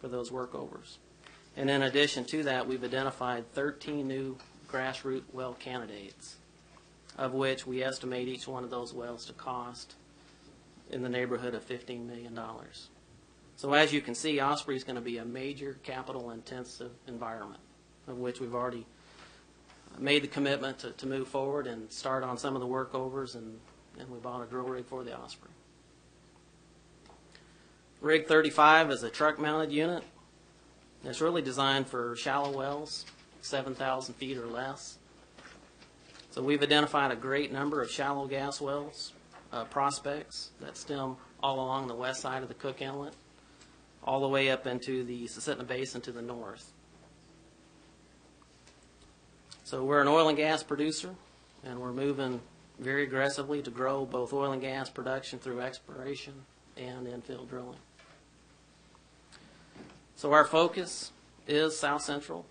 for those workovers. And in addition to that, we've identified 13 new grassroots well candidates, of which we estimate each one of those wells to cost in the neighborhood of $15 million. So as you can see, Osprey is going to be a major capital-intensive environment, of which we've already made the commitment to move forward and start on some of the workovers, and we bought a drill rig for the Osprey. Rig 35 is a truck-mounted unit. It's really designed for shallow wells, 7,000 feet or less. So we've identified a great number of shallow gas wells, prospects that stem all along the west side of the Cook Inlet, all the way up into the Susitna Basin to the north. So we're an oil and gas producer, and we're moving very aggressively to grow both oil and gas production through exploration and infill drilling. So our focus is South Central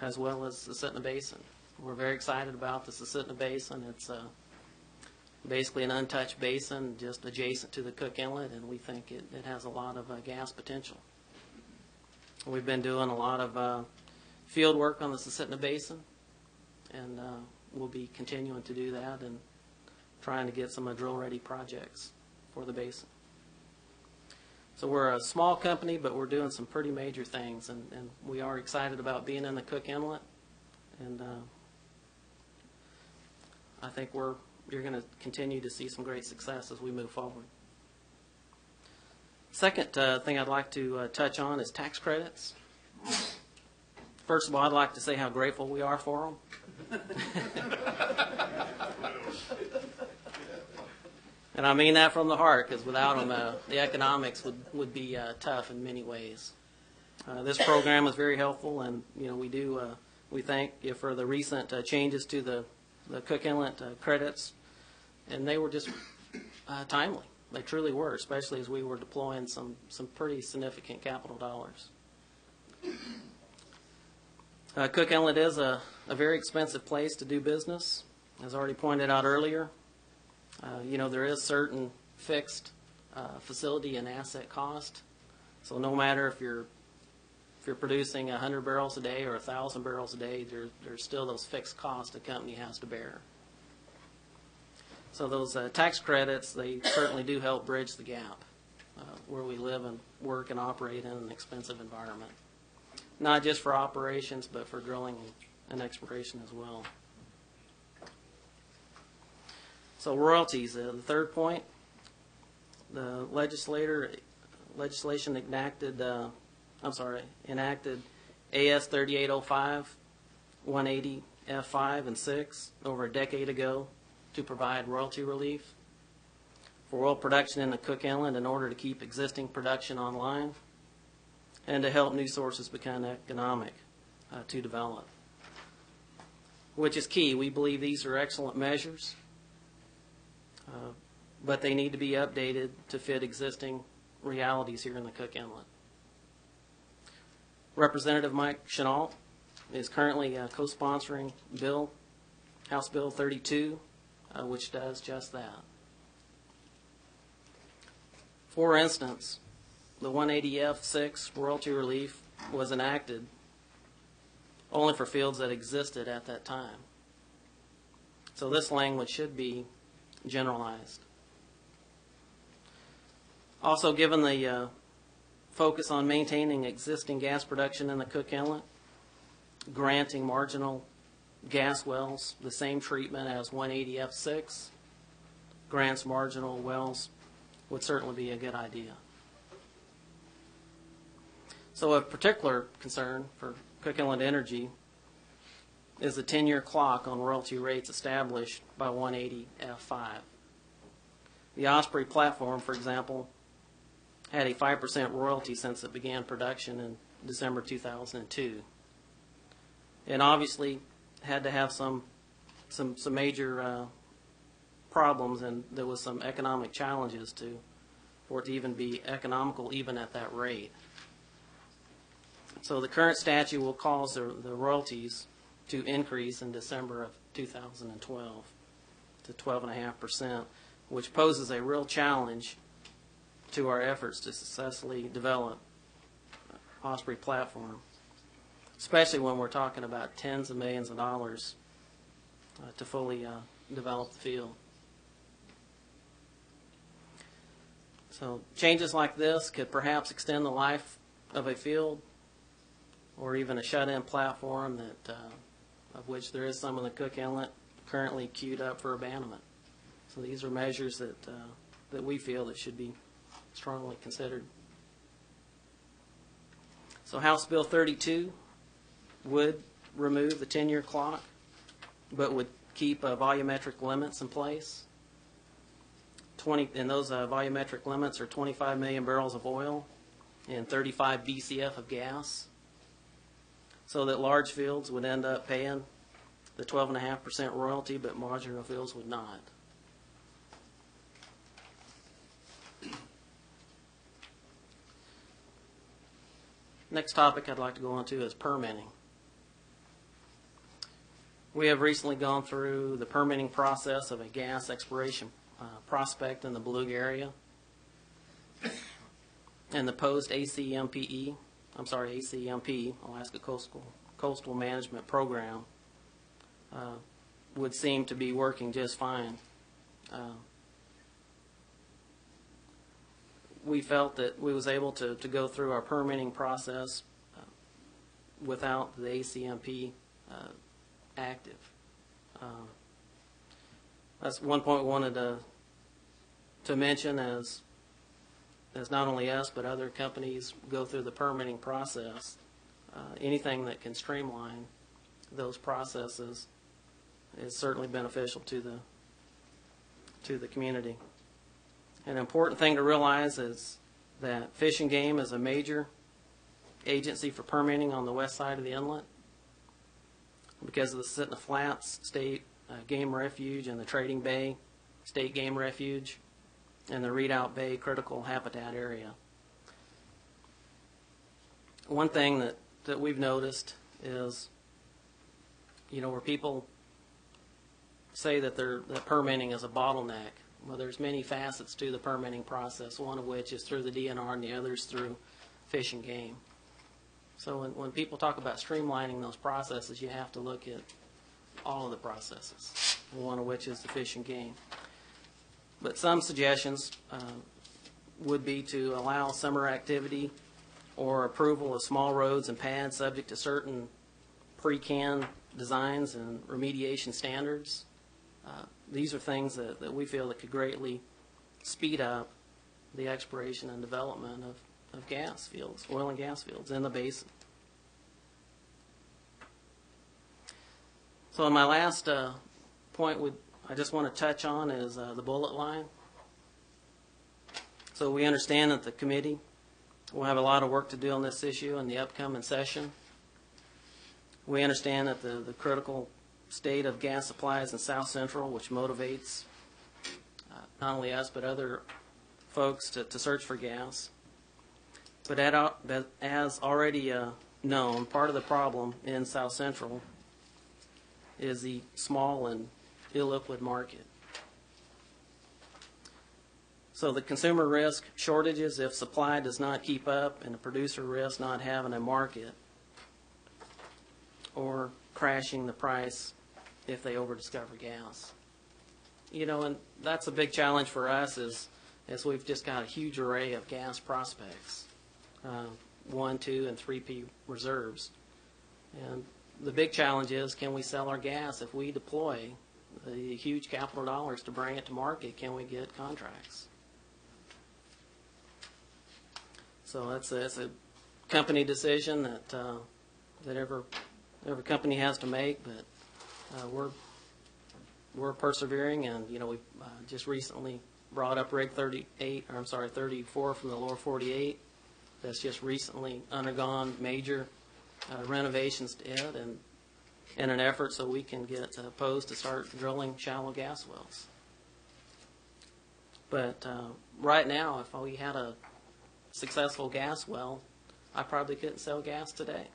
as well as the Susitna Basin. We're very excited about the Susitna Basin. It's basically an untouched basin just adjacent to the Cook Inlet, and we think it has a lot of gas potential. We've been doing a lot of field work on the Susitna Basin, and we'll be continuing to do that and trying to get some drill-ready projects for the basin. So we're a small company, but we're doing some pretty major things, and we are excited about being in the Cook Inlet, and I think you're going to continue to see some great success as we move forward. Second thing I'd like to touch on is tax credits. First of all, I'd like to say how grateful we are for them. And I mean that from the heart, because without them, the economics would be tough in many ways. This program is very helpful, and we thank you for the recent changes to the Cook Inlet credits, and they were just timely. They truly were, especially as we were deploying some pretty significant capital dollars. Cook Inlet is a very expensive place to do business, as already pointed out earlier. There is certain fixed facility and asset cost. So no matter if you're producing 100 barrels a day or 1,000 barrels a day, there's still those fixed costs a company has to bear. So those tax credits, they certainly do help bridge the gap where we live and work and operate in an expensive environment. Not just for operations, but for drilling and exploration as well. So royalties, the third point, the legislation enacted AS 3805, 180 F5 and 6 over a decade ago to provide royalty relief for oil production in the Cook Inlet in order to keep existing production online and to help new sources become economic to develop, which is key. We believe these are excellent measures. But they need to be updated to fit existing realities here in the Cook Inlet. Representative Mike Chenault is currently co-sponsoring House Bill 32, which does just that. For instance, the 180F6 royalty relief was enacted only for fields that existed at that time. So this language should be generalized. Also, given the focus on maintaining existing gas production in the Cook Inlet, granting marginal gas wells the same treatment as 180F6 grants marginal wells would certainly be a good idea. So a particular concern for Cook Inlet Energy is the 10-year clock on royalty rates established by 180F5. The Osprey platform, for example, had a 5% royalty since it began production in December 2002. And obviously had to have some major problems, and there was some economic challenges for it to even be economical even at that rate. So the current statute will cause the royalties to increase in December of 2012 to 12.5%, which poses a real challenge to our efforts to successfully develop Osprey platform, especially when we're talking about tens of millions of dollars to fully develop the field. So changes like this could perhaps extend the life of a field, or even a shut-in platform that, of which there is some in the Cook Inlet currently queued up for abandonment. So these are measures that we feel that should be strongly considered. So House Bill 32 would remove the 10-year clock, but would keep volumetric limits in place. And those volumetric limits are 25 million barrels of oil and 35 BCF of gas, so that large fields would end up paying the 12.5% royalty, but marginal fields would not. Next topic I'd like to go on to is permitting. We have recently gone through the permitting process of a gas exploration prospect in the Beluga area, and the post ACMP, Alaska Coastal Management Program, would seem to be working just fine. We felt that we was able to go through our permitting process without the ACMP active. That's one point we wanted to mention as not only us but other companies go through the permitting process. Anything that can streamline those processes is certainly beneficial to the community. An important thing to realize is that Fish and Game is a major agency for permitting on the west side of the inlet because of the Sitna Flats State Game Refuge and the Trading Bay State Game Refuge and the Redoubt Bay Critical Habitat Area. One thing that we've noticed is, where people say that that permitting is a bottleneck. Well, there's many facets to the permitting process, one of which is through the DNR and the others through Fish and Game. So when people talk about streamlining those processes, you have to look at all of the processes, one of which is the Fish and Game. But some suggestions would be to allow summer activity or approval of small roads and pads subject to certain pre-can designs and remediation standards. These are things that we feel that could greatly speed up the exploration and development of gas fields, oil and gas fields in the basin. So my last point I just want to touch on is the bullet line. So we understand that the committee will have a lot of work to do on this issue in the upcoming session. We understand that the critical state of gas supplies in South Central, which motivates not only us but other folks to search for gas. But as already known, part of the problem in South Central is the small and illiquid market. So the consumer risk shortages if supply does not keep up, and the producer risk not having a market, or crashing the price if they over-discover gas. And that's a big challenge for us as we've just got a huge array of gas prospects, 1, 2, and 3P reserves. And the big challenge is, can we sell our gas? If we deploy the huge capital dollars to bring it to market, can we get contracts? So it's a company decision that every company has to make, but we're persevering, and we just recently brought up rig 34 from the lower 48. That's just recently undergone major renovations to it, and in an effort so we can get posed to start drilling shallow gas wells. But right now, if we had a successful gas well, I probably couldn't sell gas today.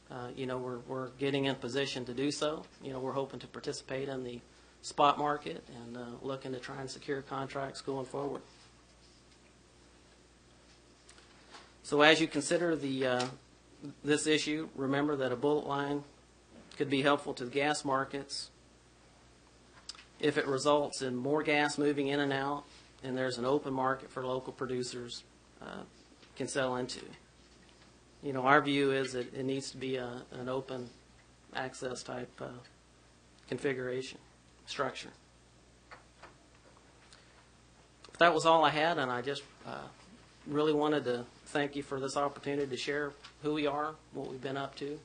We're getting in position to do so. We're hoping to participate in the spot market and looking to try and secure contracts going forward. So as you consider this issue, remember that a bullet line could be helpful to the gas markets if it results in more gas moving in and out, and there's an open market for local producers can sell into. You know, our view is that it needs to be an open access type configuration structure. That was all I had, and I just really wanted to thank you for this opportunity to share who we are, what we've been up to,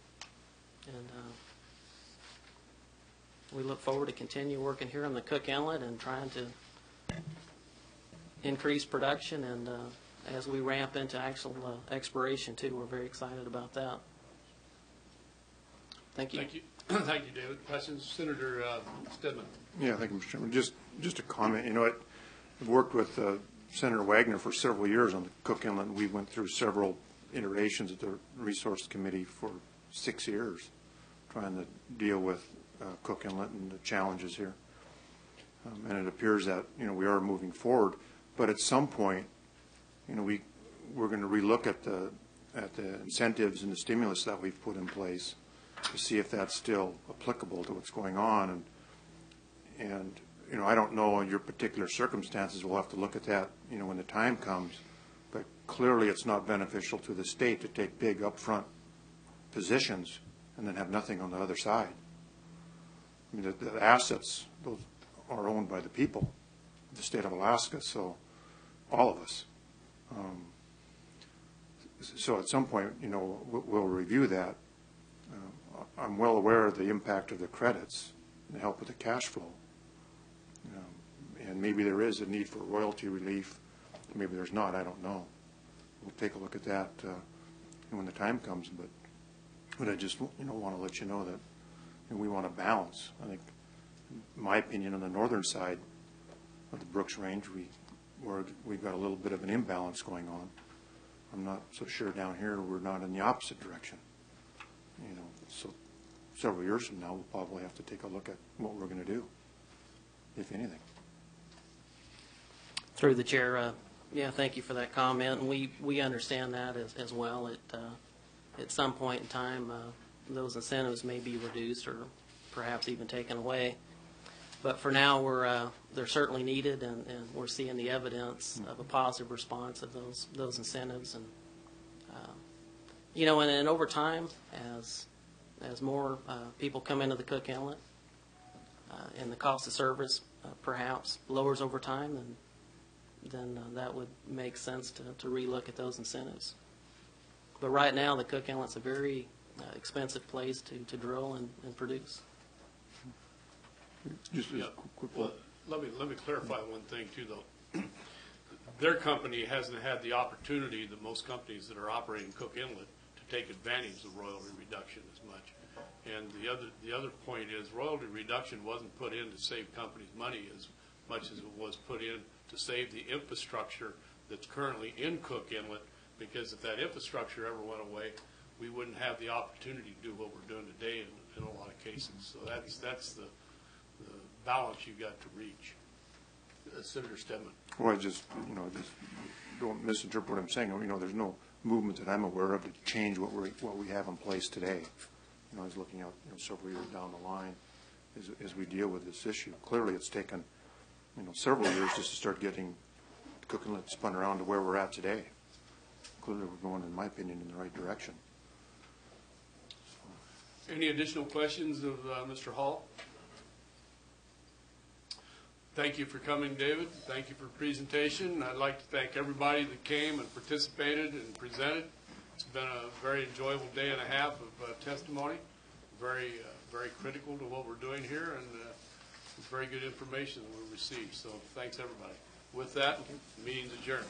and we look forward to continue working here on the Cook Inlet and trying to increase production, and as we ramp into actual exploration too, we're very excited about that. Thank you. Thank you. Thank you, David. Questions? Senator Stedman. Yeah, thank you, Mr. Chairman. Just a comment. You know, I've worked with Senator Wagner for several years on the Cook Inlet, and we went through several iterations at the Resource Committee for 6 years trying to deal with Cook Inlet and the challenges here. And it appears that, you know, we are moving forward, but at some point, you know, we're going to relook at the incentives and the stimulus that we've put in place to see if that's still applicable to what's going on. And you know, I don't know in your particular circumstances. We'll have to look at that, you know, when the time comes. But clearly, it's not beneficial to the state to take big upfront positions and then have nothing on the other side. I mean, the assets, those are owned by the people of the state of Alaska, so all of us. So at some point, you know, we'll review that. I'm well aware of the impact of the credits and the help with the cash flow. And maybe there is a need for royalty relief. Maybe there's not. I don't know. We'll take a look at that when the time comes. But I just, you know, want to let you know that, you know, we want to balance. I think, in my opinion, on the northern side of the Brooks Range, we've got a little bit of an imbalance going on. I'm not so sure down here we're not in the opposite direction. You know, so several years from now, we'll probably have to take a look at what we're going to do, if anything. Through the chair, yeah, thank you for that comment. And we understand that as well. At some point in time, those incentives may be reduced or perhaps even taken away. But for now, they're certainly needed, and we're seeing the evidence of a positive response of those incentives. And you know, and over time, as more people come into the Cook Inlet, and the cost of service perhaps lowers over time, then that would make sense to relook at those incentives. But right now, the Cook Inlet's a very expensive place to drill and produce. Just yeah. Well, let me clarify one thing too, though. Their company hasn't had the opportunity that most companies that are operating Cook Inlet to take advantage of royalty reduction as much. And the other point is royalty reduction wasn't put in to save companies money as much as it was put in to save the infrastructure that's currently in Cook Inlet, because if that infrastructure ever went away, we wouldn't have the opportunity to do what we're doing today in a lot of cases. So that's the balance you got to reach. Senator Stedman. Well, I just, you know, just don't misinterpret what I'm saying. You know, there's no movement that I'm aware of to change what we have in place today. You know, I was looking out, you know, several years down the line as we deal with this issue. Clearly, it's taken, you know, several years just to start getting Cook Inlet spun around to where we're at today. Clearly, we're going, in my opinion, in the right direction. Any additional questions of Mr. Hall? Thank you for coming, David. Thank you for the presentation. I'd like to thank everybody that came and participated and presented. It's been a very enjoyable day and a half of testimony, very critical to what we're doing here, and very good information that we received. So thanks, everybody. With that, the meeting's adjourned.